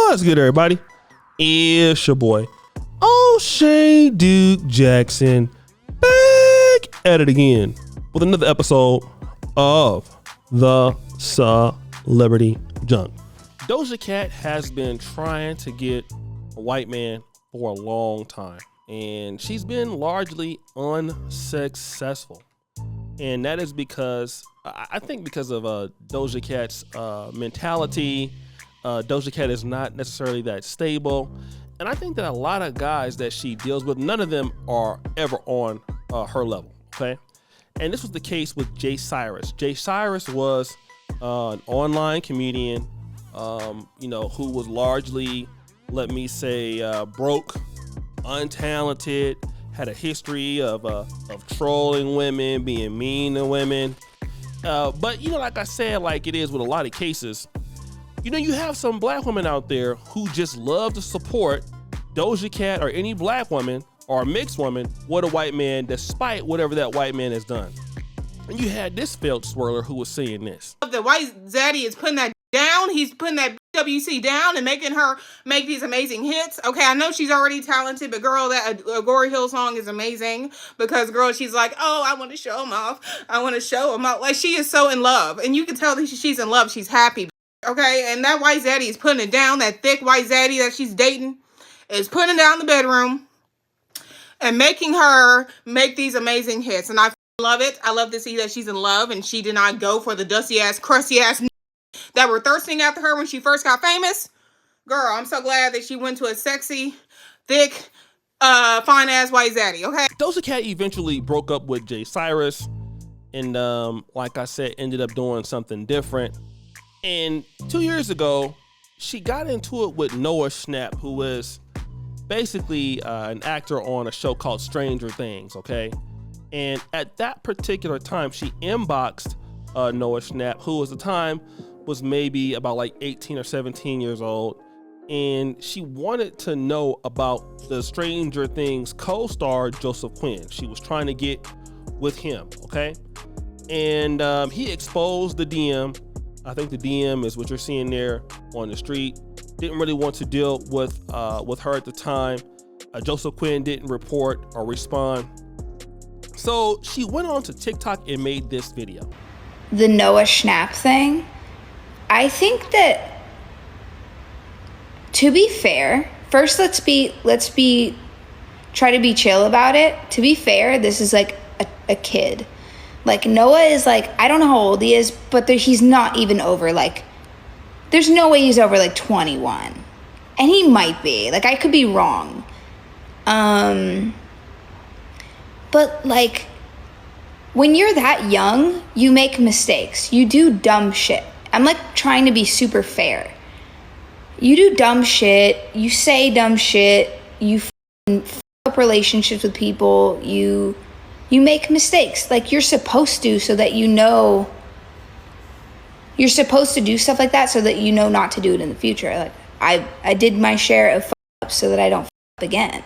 What's good, everybody? It's your boy, O'Shea Duke Jackson, back at it again with another episode of the Celebrity Junk. Doja Cat has been trying to get a white man for a long time, and she's been largely unsuccessful. And that is because, I think because of Doja Cat's mentality. Doja Cat is not necessarily that stable. And I think that a lot of guys that she deals with, none of them are ever on her level, okay? And this was the case with Jay Cyrus. Jay Cyrus was an online comedian, who was largely, let me say, broke, untalented, had a history of trolling women, being mean to women. But, like I said, like it is with a lot of cases, you have some black women out there who just love to support Doja Cat or any black woman or mixed woman with a white man despite whatever that white man has done. And you had this felt swirler who was saying this. The white zaddy is putting that down. He's putting that WC down and making her make these amazing hits. Okay, I know she's already talented, but girl, that Gory Hill song is amazing because, girl, she's like, oh, I want to show him off. I want to show him off. Like, she is so in love. And you can tell that she's in love. She's happy. Okay, and that white zaddy is putting it down. That thick white zaddy that she's dating is putting down the bedroom and making her make these amazing hits. And I love it. I love to see that she's in love and she did not go for the dusty ass, crusty ass that were thirsting after her when she first got famous. Girl, I'm so glad that she went to a sexy, thick, fine ass white zaddy. Okay. Doja Cat eventually broke up with Jay Cyrus and, like I said, ended up doing something different. And 2 years ago, she got into it with Noah Schnapp, who is basically an actor on a show called Stranger Things, okay? And at that particular time, she inboxed Noah Schnapp, who at the time was maybe about like 18 or 17 years old. And she wanted to know about the Stranger Things co-star, Joseph Quinn. She was trying to get with him, okay? And he exposed the DM. I think the DM is what you're seeing there on the street. Didn't really want to deal with her at the time. Joseph Quinn didn't report or respond. So she went on to TikTok and made this video. The Noah Schnapp thing, I think that, to be fair, first let's try to be chill about it. To be fair, this is like a kid. Like, Noah is like, I don't know how old he is, but he's not even over, like, there's no way he's over, like, 21. And he might be. Like, I could be wrong. But, like, when you're that young, you make mistakes. You do dumb shit. I'm, like, trying to be super fair. You do dumb shit. You say dumb shit. You f up relationships with people. You make mistakes like you're supposed to, so that you're supposed to do stuff like that so that you know not to do it in the future. Like I did my share of f-ups so that I don't f-up again.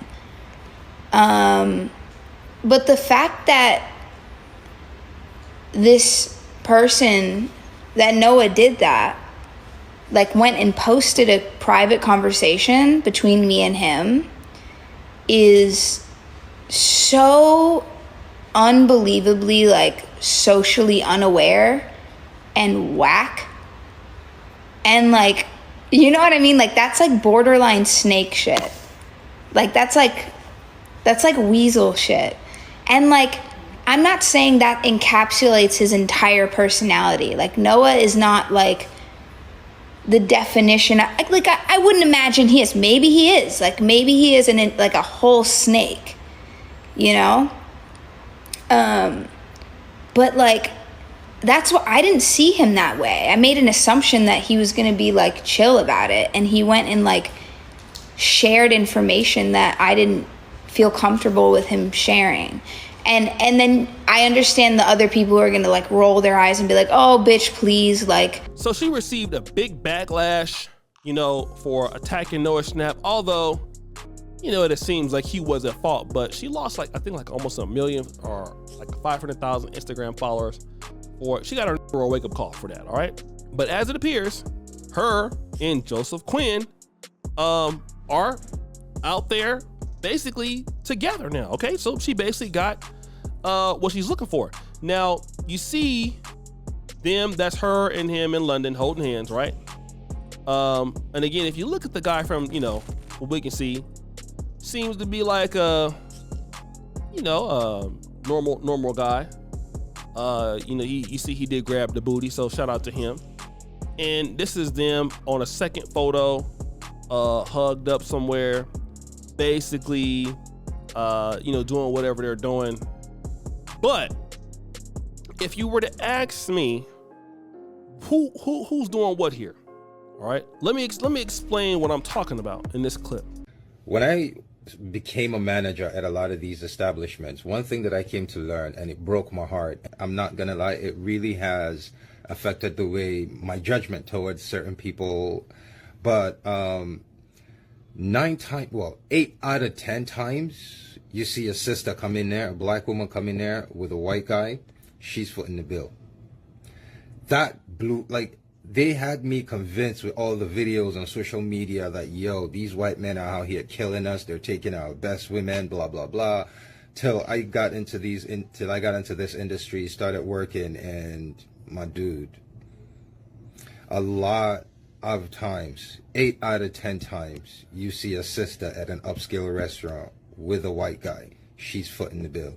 But the fact that this person that Noah did that, like, went and posted a private conversation between me and him is so unbelievably, like, socially unaware and whack. And, like, you know what I mean? Like, that's like borderline snake shit. Like, that's like weasel shit. And, like, I'm not saying that encapsulates his entire personality. Like, Noah is not like the definition. I wouldn't imagine he is. Maybe he is. Like, maybe he is like a whole snake, you know? But, like, that's what I didn't see him that way. I made an assumption that he was going to be, like, chill about it. And he went and, like, shared information that I didn't feel comfortable with him sharing. And then I understand the other people who are going to, like, roll their eyes and be like, oh, bitch, please, like. So she received a big backlash, for attacking Noah Schnapp, although, it seems like he was at fault, but she lost, like, I think, like, almost 1 million or like 500,000 Instagram followers for it. She got a wake-up call for that, all right? But as it appears, her and Joseph Quinn are out there basically together now. Okay, so she basically got what she's looking for. Now you see them, that's her and him in London holding hands, right? And again, if you look at the guy from, what we can see, seems to be like a normal guy. You see he did grab the booty, so shout out to him. And this is them on a second photo, hugged up somewhere, basically, doing whatever they're doing. But if you were to ask me, who's doing what here? All right, let me explain what I'm talking about in this clip. When I became a manager at a lot of these establishments, one thing that I came to learn, and it broke my heart, I'm not gonna lie, it really has affected the way my judgment towards certain people. But 8 out of 10 times you see a sister come in there, a black woman come in there with a white guy, she's footing the bill. That blew, like, they had me convinced with all the videos on social media that, yo, these white men are out here killing us, they're taking our best women, blah blah blah, till I got into this industry, started working, and my dude, a lot of times, 8 out of 10 times, you see a sister at an upscale restaurant with a white guy, she's footing the bill.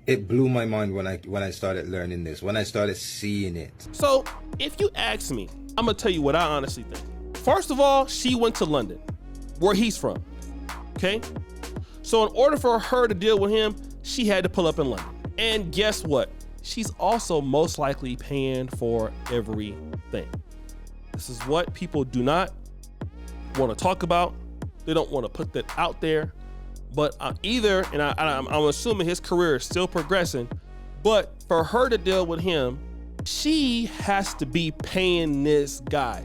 It blew my mind when I started learning this, when I started seeing it. So if you ask me, I'm gonna tell you what I honestly think. First of all, she went to London, where he's from, okay? So in order for her to deal with him, she had to pull up in London. And guess what? She's also most likely paying for everything. This is what people do not want to talk about. They don't want to put that out there. But I'm assuming his career is still progressing, but for her to deal with him, she has to be paying this guy.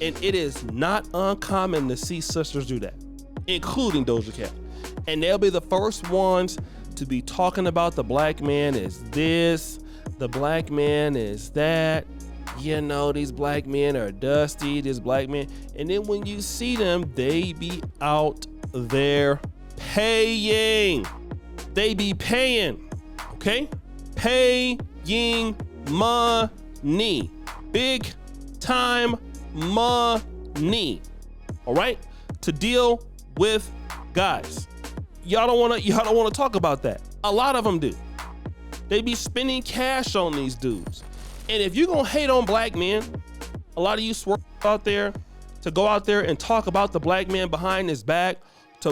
And it is not uncommon to see sisters do that, including Doja Cat. And they'll be the first ones to be talking about the black man is this, the black man is that. These black men are dusty, this black man. And then when you see them, they be out there paying. They be paying, okay? Paying money. Big time money. All right? To deal with guys. Y'all don't wanna talk about that. A lot of them do. They be spending cash on these dudes. And if you're gonna hate on black men, a lot of you swerve out there to go out there and talk about the black man behind his back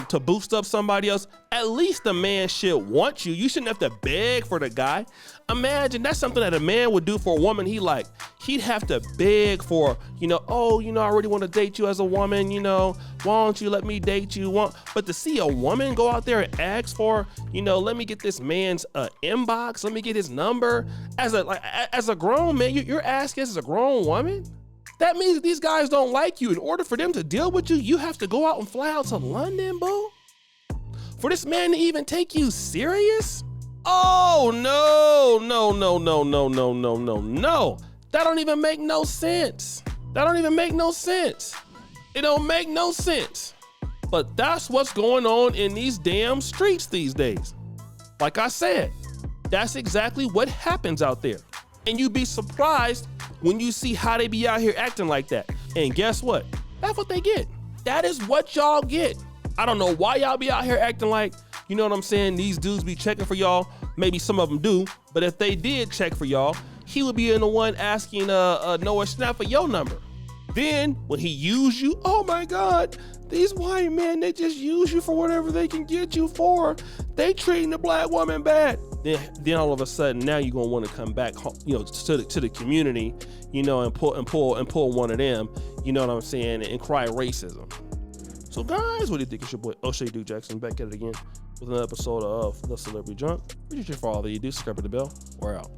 to boost up somebody else, at least the man should want you. You shouldn't have to beg for the guy. Imagine that's something that a man would do for a woman he liked. He'd have to beg for, I really want to date you as a woman, why don't you let me date you? But to see a woman go out there and ask for, let me get this man's inbox, let me get his number, as a grown man, you're asking as a grown woman? That means that these guys don't like you. In order for them to deal with you, you have to go out and fly out to London, boo? For this man to even take you serious? Oh, no. That don't even make no sense. It don't make no sense. But that's what's going on in these damn streets these days. Like I said, that's exactly what happens out there. And you'd be surprised when you see how they be out here acting like that. And guess what? That's what they get. That is what y'all get. I don't know why y'all be out here acting like, these dudes be checking for y'all. Maybe some of them do, but if they did check for y'all, he would be in the one asking Noah Schnapp for your number. Then when he use you, oh my God, these white men, they just use you for whatever they can get you for. They treating the black woman bad. Then all of a sudden, now you're gonna want to come back, to the community, and pull one of them, and cry racism. So guys, what do you think? It's your boy O'Shea Duke Jackson back at it again with another episode of The Celebrity Junk. Appreciate you for all that you do. Subscribe to the bell. We're out.